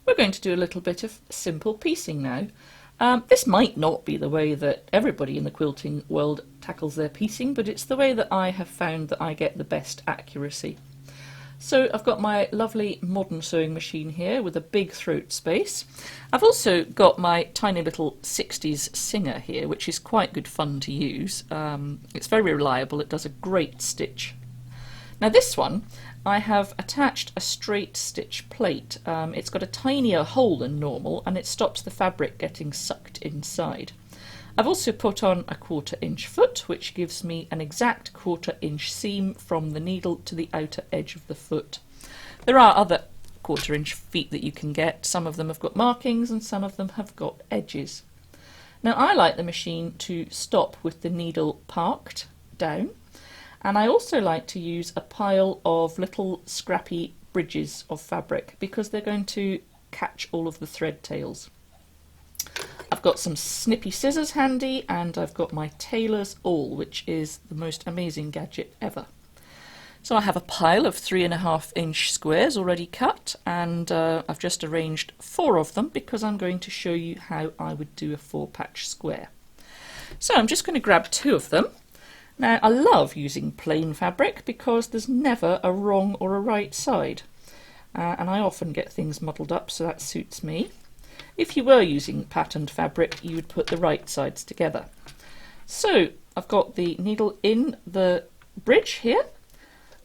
We're going to do a little bit of simple piecing now. This might not be the way that everybody in the quilting world tackles their piecing, but it's the way that I have found that I get the best accuracy. So I've got my lovely modern sewing machine here with a big throat space. I've also got my tiny little 60s Singer here, which is quite good fun to use. It's very reliable, it does a great stitch. Now this one, I have attached a straight stitch plate. It's got a tinier hole than normal and it stops the fabric getting sucked inside. I've also put on a 1/4 inch foot, which gives me an exact 1/4 inch seam from the needle to the outer edge of the foot. There are other 1/4 inch feet that you can get. Some of them have got markings and some of them have got edges. Now I like the machine to stop with the needle parked down, and I also like to use a pile of little scrappy bridges of fabric because they're going to catch all of the thread tails. I've got some snippy scissors handy, and I've got my tailor's awl, which is the most amazing gadget ever. So I have a pile of 3.5 inch squares already cut, and I've just arranged 4 of them because I'm going to show you how I would do a 4-patch square. So I'm just going to grab 2 of them. Now I love using plain fabric because there's never a wrong or a right side, and I often get things muddled up, so that suits me. If you were using patterned fabric, you would put the right sides together. So I've got the needle in the bridge here,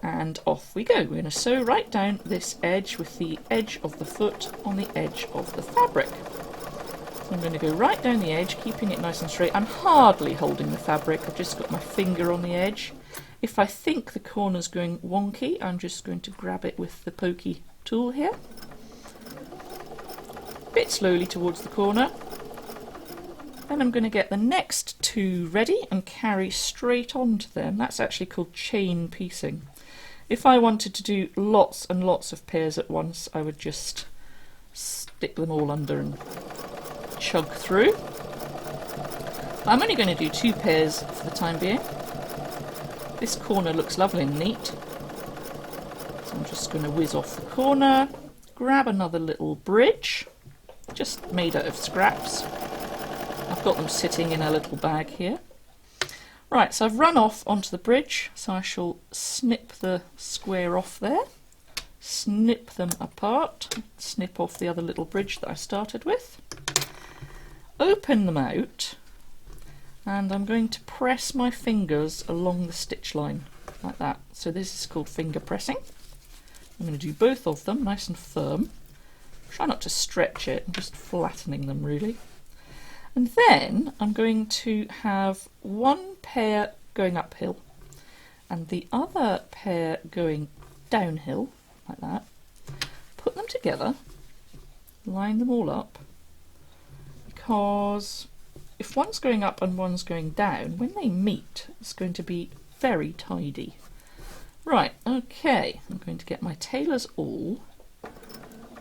and off we go. We're going to sew right down this edge with the edge of the foot on the edge of the fabric. So I'm going to go right down the edge, keeping it nice and straight. I'm hardly holding the fabric, I've just got my finger on the edge. If I think the corner's going wonky, I'm just going to grab it with the pokey tool here. Bit slowly towards the corner. Then I'm going to get the next 2 ready and carry straight onto them. That's actually called chain piecing. If I wanted to do lots and lots of pairs at once, I would just stick them all under and chug through. I'm only going to do 2 pairs for the time being. This corner looks lovely and neat, so I'm just going to whiz off the corner, grab another little bridge, just made out of scraps. I've got them sitting in a little bag here. Right, so I've run off onto the bridge, so I shall snip the square off there, snip them apart, snip off the other little bridge that I started with, open them out, and I'm going to press my fingers along the stitch line like that. So this is called finger pressing. I'm going to do both of them nice and firm. Try not to stretch it, I'm just flattening them really. And then I'm going to have 1 pair going uphill and the other pair going downhill, like that. Put them together, line them all up, because if one's going up and one's going down, when they meet, it's going to be very tidy. Right, okay, I'm going to get my tailor's awl,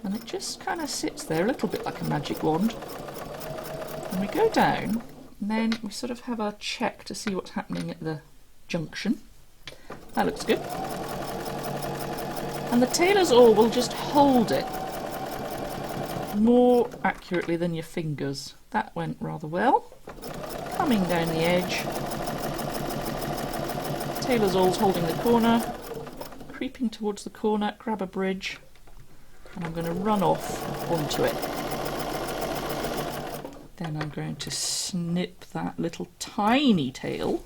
and it just kind of sits there a little bit like a magic wand. And we go down, and then we sort of have a check to see what's happening at the junction. That looks good. And the tailor's awl will just hold it more accurately than your fingers. That went rather well. Coming down the edge. Tailor's awl's holding the corner, creeping towards the corner, grab a bridge, and I'm going to run off onto it. Then I'm going to snip that little tiny tail,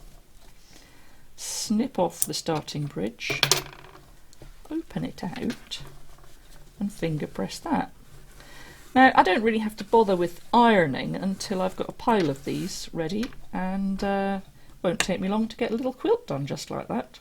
snip off the starting bridge, open it out, and finger press that. Now I don't really have to bother with ironing until I've got a pile of these ready, and won't take me long to get a little quilt done just like that.